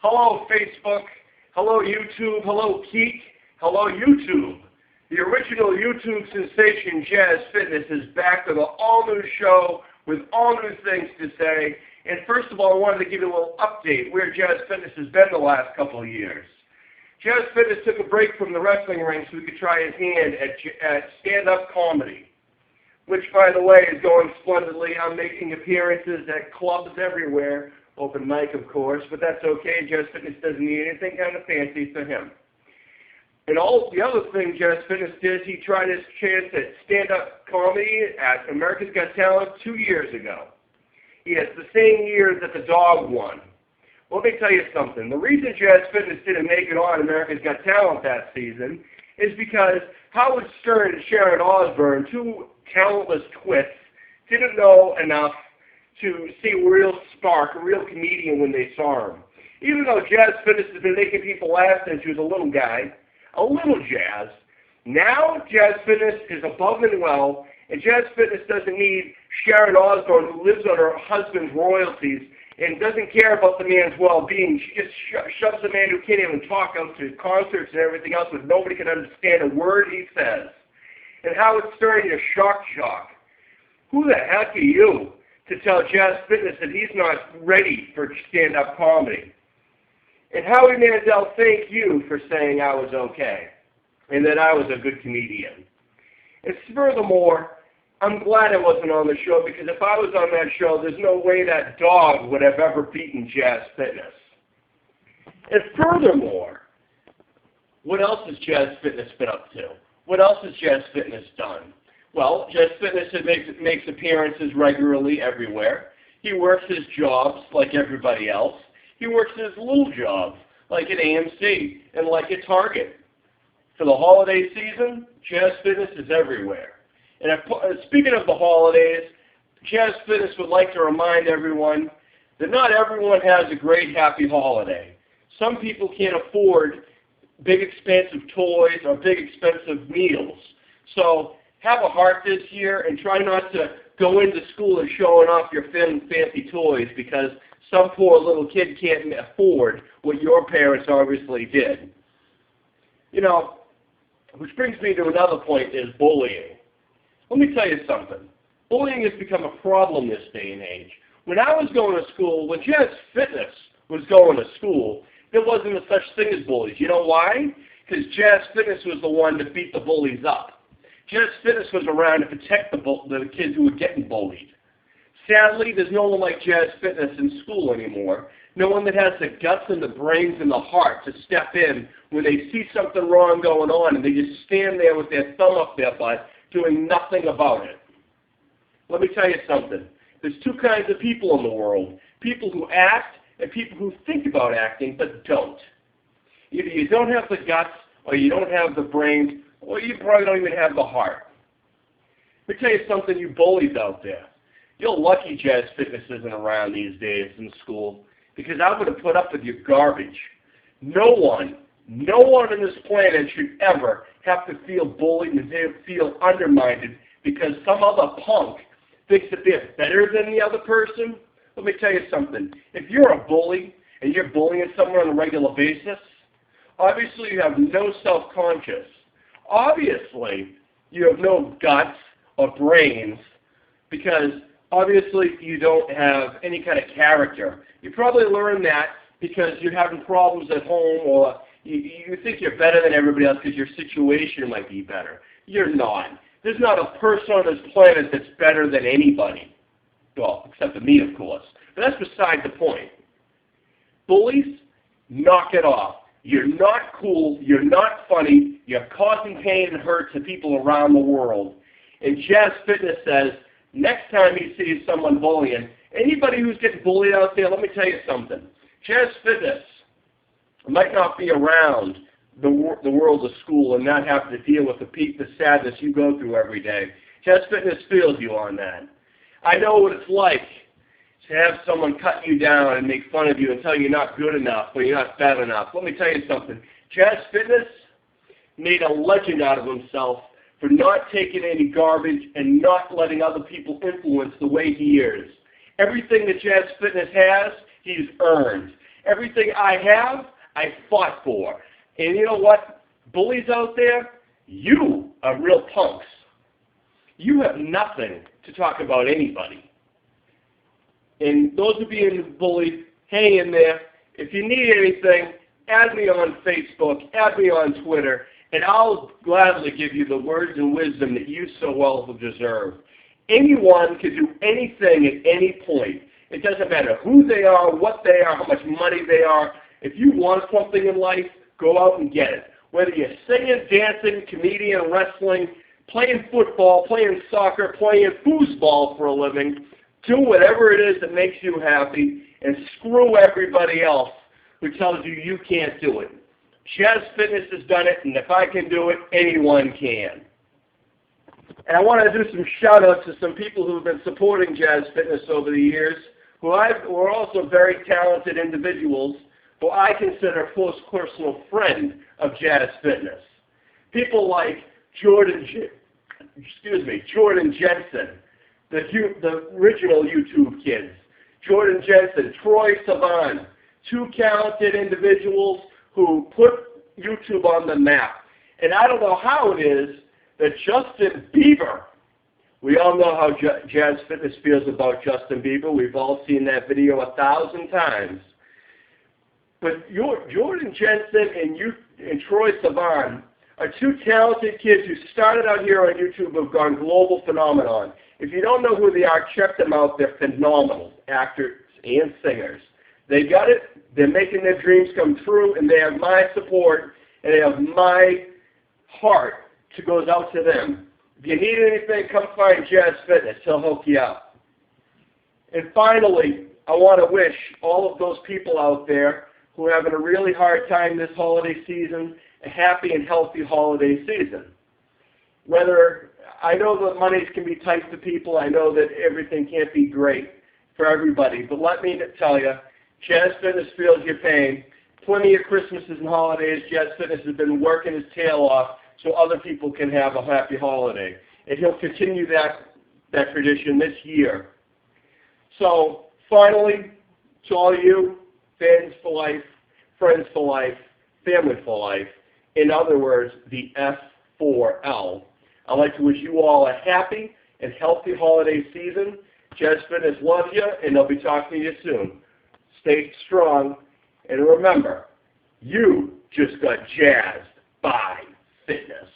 Hello, Facebook. Hello, YouTube. Hello, Keek. Hello, YouTube. The original YouTube sensation, Jazz Fitness, is back with an all-new show with all new things to say. And first of all, I wanted to give you a little update where Jazz Fitness has been the last couple of years. Jazz Fitness took a break from the wrestling ring so we could try his hand at stand-up comedy, which, by the way, is going splendidly. I'm making appearances at clubs everywhere. Open mic, of course, but that's okay. Jazz Fitness doesn't need anything kind of fancy for him. And all the other thing Jazz Fitness did, he tried his chance at stand-up comedy at America's Got Talent 2 years ago. Yes, the same year that the dog won. Well, let me tell you something. The reason Jazz Fitness didn't make it on America's Got Talent that season is because Howard Stern and Sharon Osbourne, two talentless twits, didn't know enough to see a real spark, a real comedian when they saw him. Even though Jazz Fitness has been making people laugh since he was a little guy, a little jazz, now Jazz Fitness is above and well, and Jazz Fitness doesn't need Sharon Osbourne, who lives on her husband's royalties and doesn't care about the man's well-being. She just shoves the man who can't even talk out to concerts and everything else, but nobody can understand a word he says. And Howard Stern is shock. Who the heck are you to tell Jazz Fitness that he's not ready for stand-up comedy? And Howie Mandel, thank you for saying I was okay and that I was a good comedian. And furthermore, I'm glad I wasn't on the show, because if I was on that show, there's no way that dog would have ever beaten Jazz Fitness. And furthermore, what else has Jazz Fitness been up to? What else has Jazz Fitness done? Well, Jazz Fitness makes appearances regularly everywhere. He works his jobs like everybody else. He works his little jobs like at AMC and like at Target. For the holiday season, Jazz Fitness is everywhere. And speaking of the holidays, Jazz Fitness would like to remind everyone that not everyone has a great, happy holiday. Some people can't afford big, expensive toys or big, expensive meals. So have a heart this year and try not to go into school and showing off your fancy toys, because some poor little kid can't afford what your parents obviously did. You know, which brings me to another point, is bullying. Let me tell you something. Bullying has become a problem this day and age. When I was going to school, when Jazz Fitness was going to school, there wasn't a such thing as bullies. You know why? Because Jazz Fitness was the one to beat the bullies up. Jazz Fitness was around to protect the kids who were getting bullied. Sadly, there's no one like Jazz Fitness in school anymore. No one that has the guts and the brains and the heart to step in when they see something wrong going on, and they just stand there with their thumb up their butt doing nothing about it. Let me tell you something. There's two kinds of people in the world: people who act and people who think about acting but don't. Either you don't have the guts, or you don't have the brains, or you probably don't even have the heart. Let me tell you something, you bullies out there. You're lucky Jazz Fitness isn't around these days in school, because I would have put up with your garbage. No one on this planet should ever have to feel bullied and feel undermined because some other punk thinks that they're better than the other person. Let me tell you something. If you're a bully and you're bullying someone on a regular basis, obviously you have no self-conscious. Obviously you have no guts or brains, because obviously you don't have any kind of character. You probably learned that because you're having problems at home, or you think you're better than everybody else because your situation might be better. You're not. There's not a person on this planet that's better than anybody. Well, except for me, of course. But that's beside the point. Bullies, knock it off. You're not cool. You're not funny. You're causing pain and hurt to people around the world. And Jazz Fitness says, next time he sees someone bullying, anybody who's getting bullied out there, let me tell you something. Jazz Fitness might not be around the world of school and not have to deal with the sadness you go through every day. Jazz Fitness feels you on that. I know what it's like to have someone cut you down and make fun of you and tell you you're not good enough or you're not bad enough. Let me tell you something. Jazz Fitness made a legend out of himself for not taking any garbage and not letting other people influence the way he is. Everything that Jazz Fitness has, he's earned. Everything I have, I fought for. And you know what? Bullies out there, you are real punks. You have nothing to talk about anybody. And those who are being bullied, hang in there. If you need anything, add me on Facebook, add me on Twitter, and I'll gladly give you the words and wisdom that you so well deserve. Anyone can do anything at any point. It doesn't matter who they are, what they are, how much money they are. If you want something in life, go out and get it. Whether you're singing, dancing, comedian, wrestling, playing football, playing soccer, playing foosball for a living, do whatever it is that makes you happy, and screw everybody else who tells you you can't do it. Jazz Fitness has done it, and if I can do it, anyone can. And I want to do some shout-outs to some people who have been supporting Jazz Fitness over the years, who are also very talented individuals, who I consider a close personal friend of Jazz Fitness. People like Jordan Jensen, the original YouTube kids. Jordan Jensen, Troy Sivan, two talented individuals who put YouTube on the map. And I don't know how it is that Justin Bieber, we all know how Jazz Fitness feels about Justin Bieber. We've all seen that video 1,000 times. But Jordan Jensen and Troy Sivan are two talented kids who started out here on YouTube and have gone global phenomenon. If you don't know who they are, check them out. They're phenomenal actors and singers. They got it. They're making their dreams come true, and they have my support, and they have my heart to goes out to them. If you need anything, come find Jazz Fitness. He'll hook you up. And finally, I want to wish all of those people out there who are having a really hard time this holiday season a happy and healthy holiday season. Whether I know that monies can be tight to people, I know that everything can't be great for everybody, but let me tell you, Jazz Fitness feels your pain. Plenty of Christmases and holidays, Jazz Fitness has been working his tail off so other people can have a happy holiday. And he'll continue that tradition this year. So finally, to all you, fans for life, friends for life, family for life, in other words, the F4L, I'd like to wish you all a happy and healthy holiday season. Jazz Fitness loves you, and they'll be talking to you soon. Stay strong, and remember, you just got jazzed by fitness.